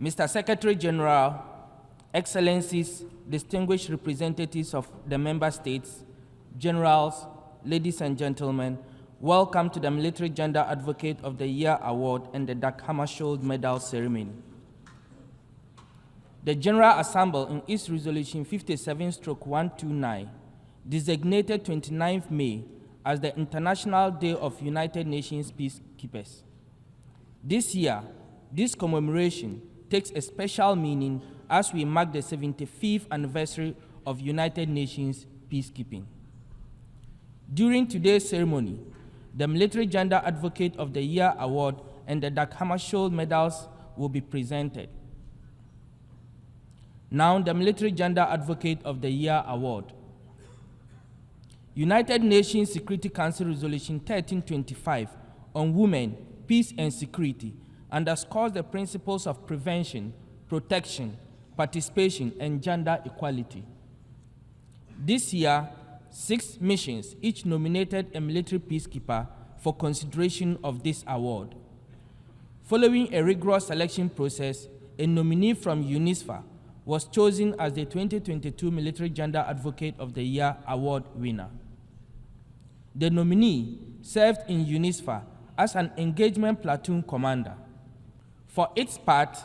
Mr. Secretary General, Excellencies, distinguished representatives of the member states, generals, ladies and gentlemen, welcome to the Military Gender Advocate of the Year Award and the Dag Hammarskjold Medal Ceremony. The General Assembly in its Resolution 57/129 designated 29th May as the International Day of United Nations Peacekeepers. This year, this commemoration takes a special meaning as we mark the 75th anniversary of United Nations peacekeeping. During today's ceremony, the Military Gender Advocate of the Year Award and the Dag Hammarskjold medals will be presented. Now, the Military Gender Advocate of the Year Award. United Nations Security Council Resolution 1325 on Women, Peace and Security underscores the principles of prevention, protection, participation, and gender equality. This year, 6 missions each nominated a military peacekeeper for consideration of this award. Following a rigorous selection process, a nominee from UNISFA was chosen as the 2022 Military Gender Advocate of the Year Award winner. The nominee served in UNISFA as an engagement platoon commander. For its part,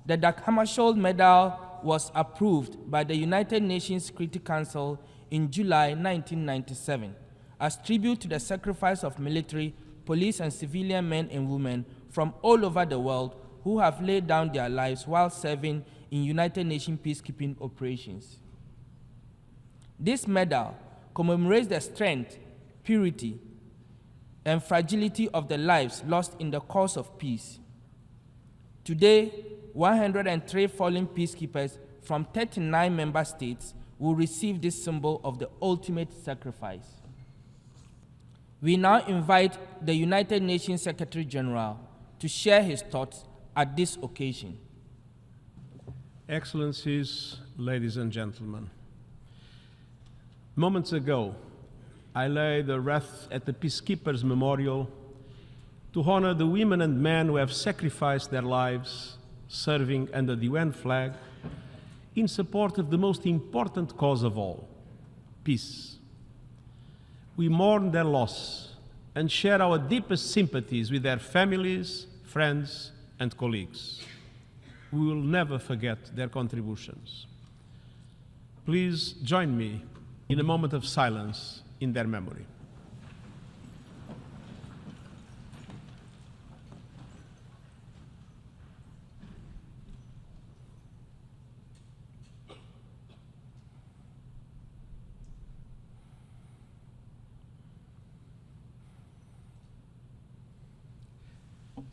the Dag Hammarskjold Medal was approved by the United Nations Security Council in July 1997 as tribute to the sacrifice of military, police, and civilian men and women from all over the world who have laid down their lives while serving in United Nations peacekeeping operations. This medal commemorates the strength, purity, and fragility of the lives lost in the cause of peace. Today, 103 fallen peacekeepers from 39 member states will receive this symbol of the ultimate sacrifice. We now invite the United Nations Secretary General to share his thoughts at this occasion. Excellencies, ladies and gentlemen, moments ago, I laid a wreath at the Peacekeepers Memorial to honor the women and men who have sacrificed their lives serving under the UN flag in support of the most important cause of all, peace. We mourn their loss and share our deepest sympathies with their families, friends, and colleagues. We will never forget their contributions. Please join me in a moment of silence in their memory.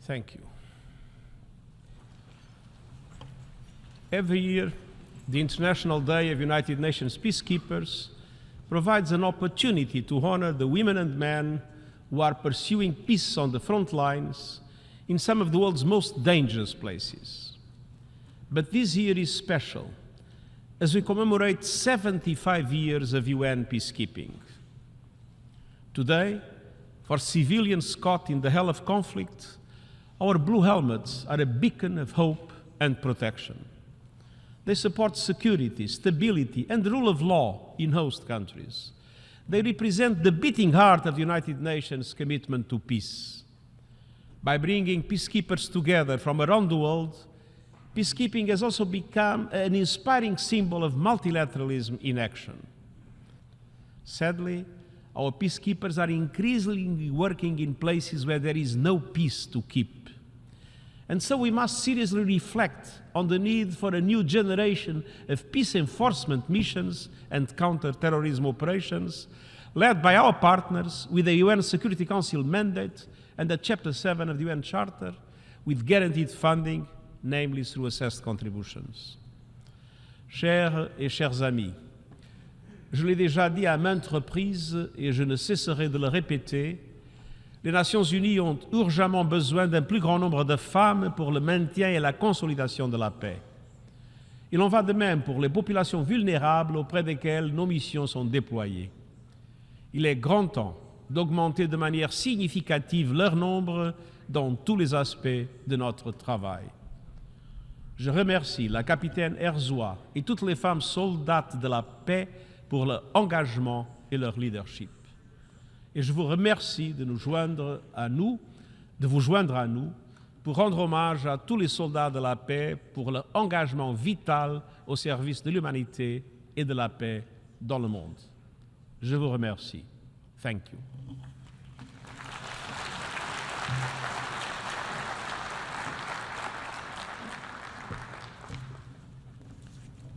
Thank you. Every year, the International Day of United Nations Peacekeepers provides an opportunity to honor the women and men who are pursuing peace on the front lines in some of the world's most dangerous places. But this year is special as we commemorate 75 years of UN peacekeeping. Today, for civilians caught in the hell of conflict, our blue helmets are a beacon of hope and protection. They support security, stability, and the rule of law in host countries. They represent the beating heart of the United Nations commitment to peace. By bringing peacekeepers together from around the world, peacekeeping has also become an inspiring symbol of multilateralism in action. Sadly, our peacekeepers are increasingly working in places where there is no peace to keep. And so we must seriously reflect on the need for a new generation of peace enforcement missions and counter-terrorism operations led by our partners with the UN Security Council mandate and the Chapter 7 of the UN Charter with guaranteed funding, namely through assessed contributions. Chers et chers amis, je l'ai déjà dit à maintes reprises et je ne cesserai de le répéter, les Nations Unies ont urgemment besoin d'un plus grand nombre de femmes pour le maintien et la consolidation de la paix. Il en va de même pour les populations vulnérables auprès desquelles nos missions sont déployées. Il est grand temps d'augmenter de manière significative leur nombre dans tous les aspects de notre travail. Je remercie la capitaine Reçoit et toutes les femmes soldates de la paix pour leur engagement et leur leadership. Et je vous remercie de vous joindre à nous pour rendre hommage à tous les soldats de la paix pour leur engagement vital au service de l'humanité et de la paix dans le monde. Je vous remercie. Thank you.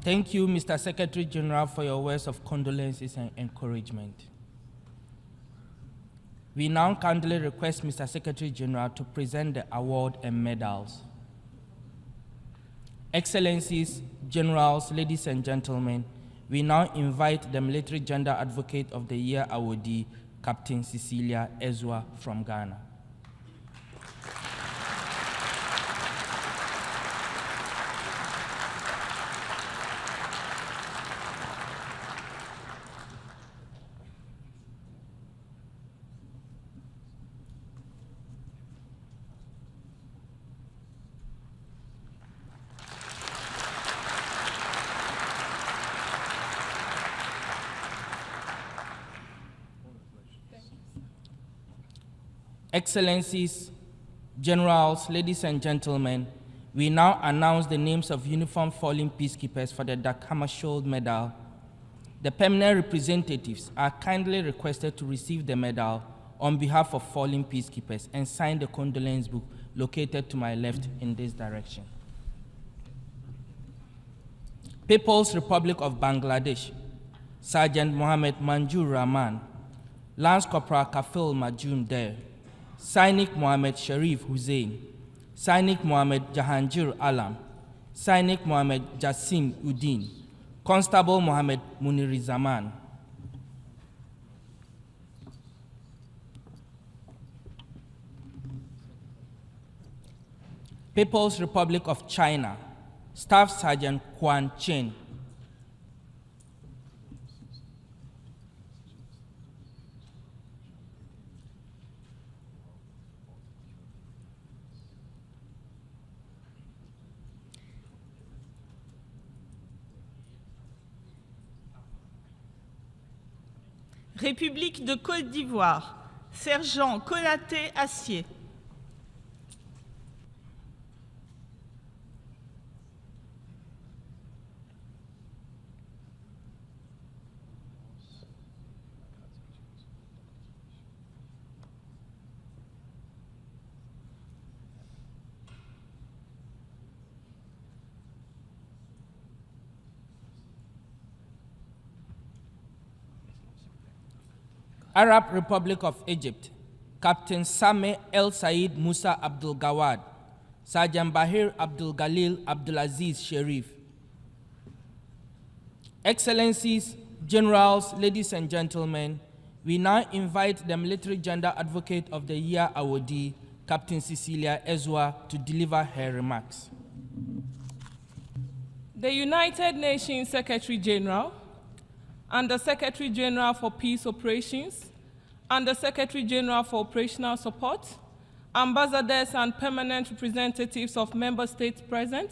Thank you, Mr. Secretary General, for your words of condolences and encouragement. We now kindly request Mr. Secretary General to present the award and medals. Excellencies, Generals, ladies and gentlemen, we now invite the Military Gender Advocate of the Year awardee, Captain Cecilia Ezwa from Ghana. Excellencies, Generals, ladies and gentlemen, we now announce the names of uniformed fallen peacekeepers for the Dag Hammarskjold Medal. The permanent representatives are kindly requested to receive the medal on behalf of fallen peacekeepers and sign the condolence book located to my left in this direction. People's Republic of Bangladesh, Sergeant Mohammed Manjur Rahman, Lance Corporal Kafil Majum Der, Sainik Mohammed Sharif Hussein, Sainik Mohammed Jahangir Alam, Sainik Mohammed Jassim Uddin, Constable Mohammed Muniri Zaman. People's Republic of China, Staff Sergeant Quan Chen. République de Côte d'Ivoire, Sergent Konaté Assie. Arab Republic of Egypt, Captain Sameh El Said Musa Abdul Gawad, Sergeant Bahir Abdul Galil Abdulaziz Sherif. Excellencies, Generals, ladies and gentlemen, we now invite the Military Gender Advocate of the Year awardee, Captain Cecilia Ezwa, to deliver her remarks. The United Nations Secretary General, and the Secretary General for Peace Operations, and the Secretary General for Operational Support, ambassadors and permanent representatives of member states present,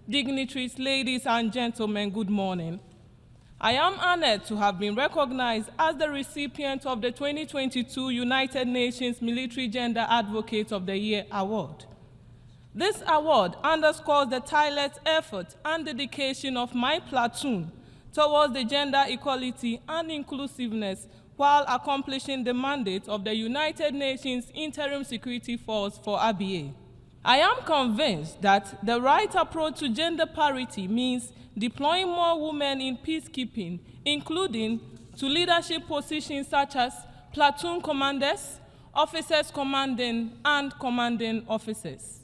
dignitaries, ladies and gentlemen, good morning. I am honored to have been recognized as the recipient of the 2022 United Nations Military Gender Advocate of the Year Award. This award underscores the tireless effort and dedication of my platoon towards the gender equality and inclusiveness while accomplishing the mandate of the United Nations Interim Security Force for ABA. I am convinced that the right approach to gender parity means deploying more women in peacekeeping, including to leadership positions such as platoon commanders, officers commanding, and commanding officers.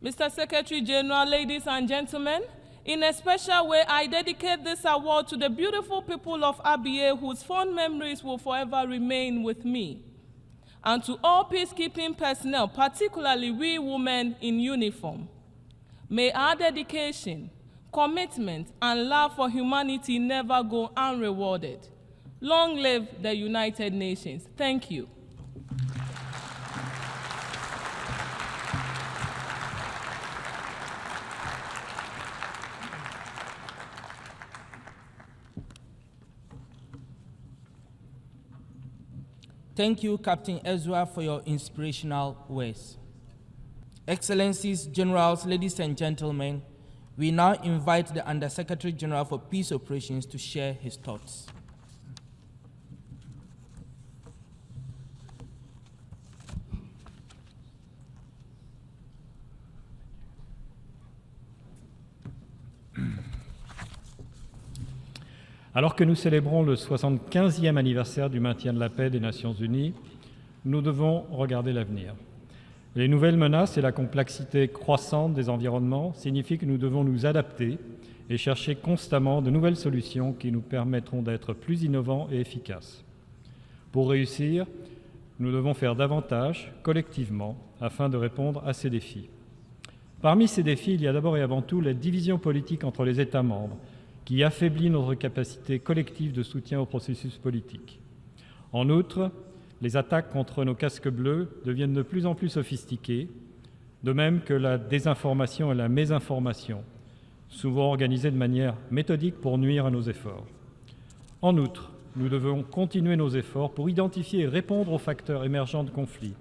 Mr. Secretary General, ladies and gentlemen, in a special way, I dedicate this award to the beautiful people of ABA whose fond memories will forever remain with me, and to all peacekeeping personnel, particularly we women in uniform. May our dedication, commitment, and love for humanity never go unrewarded. Long live the United Nations. Thank you. Thank you, Captain Ezra, for your inspirational words. Excellencies, Generals, ladies and gentlemen, we now invite the Undersecretary General for Peace Operations to share his thoughts. Alors que nous célébrons le 75e anniversaire du maintien de la paix des Nations Unies, nous devons regarder l'avenir. Les nouvelles menaces et la complexité croissante des environnements signifient que nous devons nous adapter et chercher constamment de nouvelles solutions qui nous permettront d'être plus innovants et efficaces. Pour réussir, nous devons faire davantage, collectivement, afin de répondre à ces défis. Parmi ces défis, il y a d'abord et avant tout la division politique entre les États membres, qui affaiblit notre capacité collective de soutien au processus politique. En outre, les attaques contre nos casques bleus deviennent de plus en plus sophistiquées, de même que la désinformation et la mésinformation, souvent organisées de manière méthodique pour nuire à nos efforts. En outre, nous devons continuer nos efforts pour identifier et répondre aux facteurs émergents de conflits,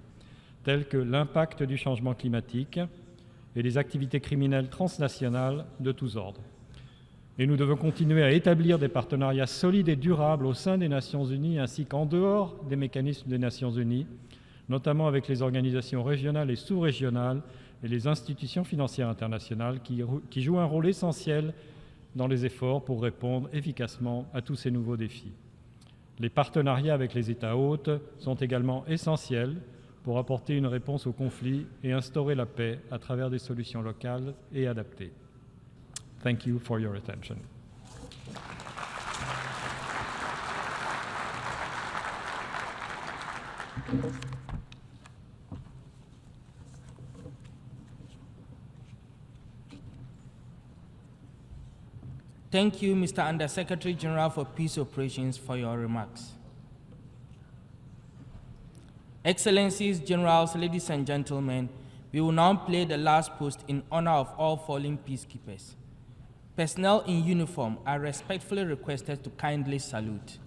tels que l'impact du changement climatique et les activités criminelles transnationales de tous ordres. Et nous devons continuer à établir des partenariats solides et durables au sein des Nations Unies ainsi qu'en dehors des mécanismes des Nations Unies, notamment avec les organisations régionales et sous-régionales et les institutions financières internationales qui jouent un rôle essentiel dans les efforts pour répondre efficacement à tous ces nouveaux défis. Les partenariats avec les États hôtes sont également essentiels pour apporter une réponse aux conflits et instaurer la paix à travers des solutions locales et adaptées. Thank you for your attention. Thank you, Mr. Undersecretary General for Peace Operations, for your remarks. Excellencies, Generals, ladies and gentlemen, we will now play the last post in honor of all fallen peacekeepers. Personnel in uniform are respectfully requested to kindly salute.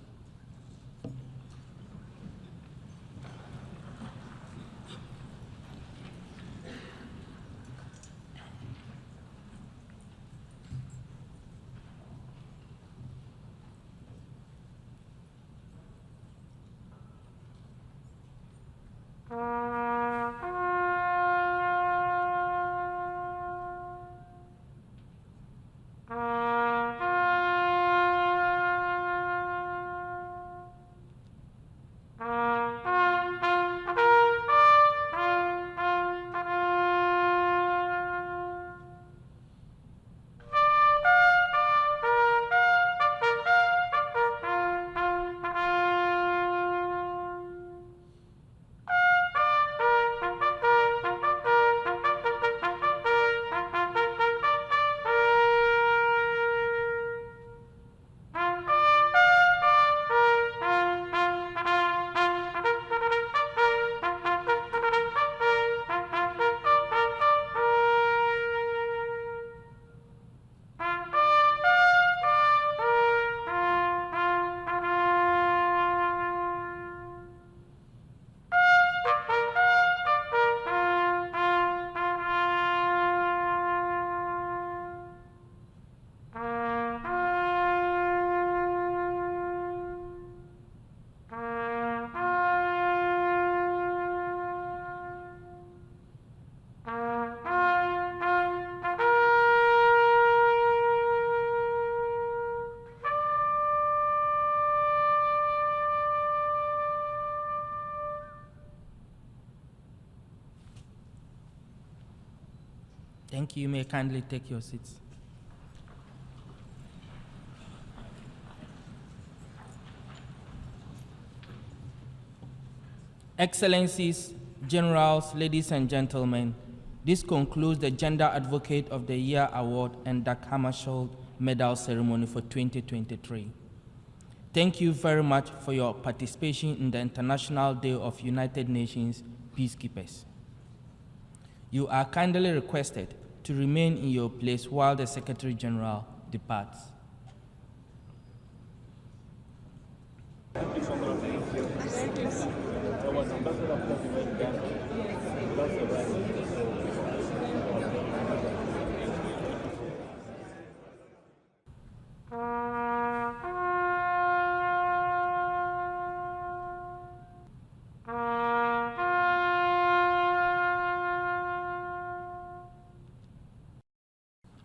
Thank you. You may kindly take your seats. Excellencies, Generals, ladies and gentlemen, this concludes the Gender Advocate of the Year Award and Dag Hammarskjold Medal Ceremony for 2023. Thank you very much for your participation in the International Day of United Nations Peacekeepers. You are kindly requested to remain in your place while the Secretary General departs. Thank you. Ambassadeur Permanent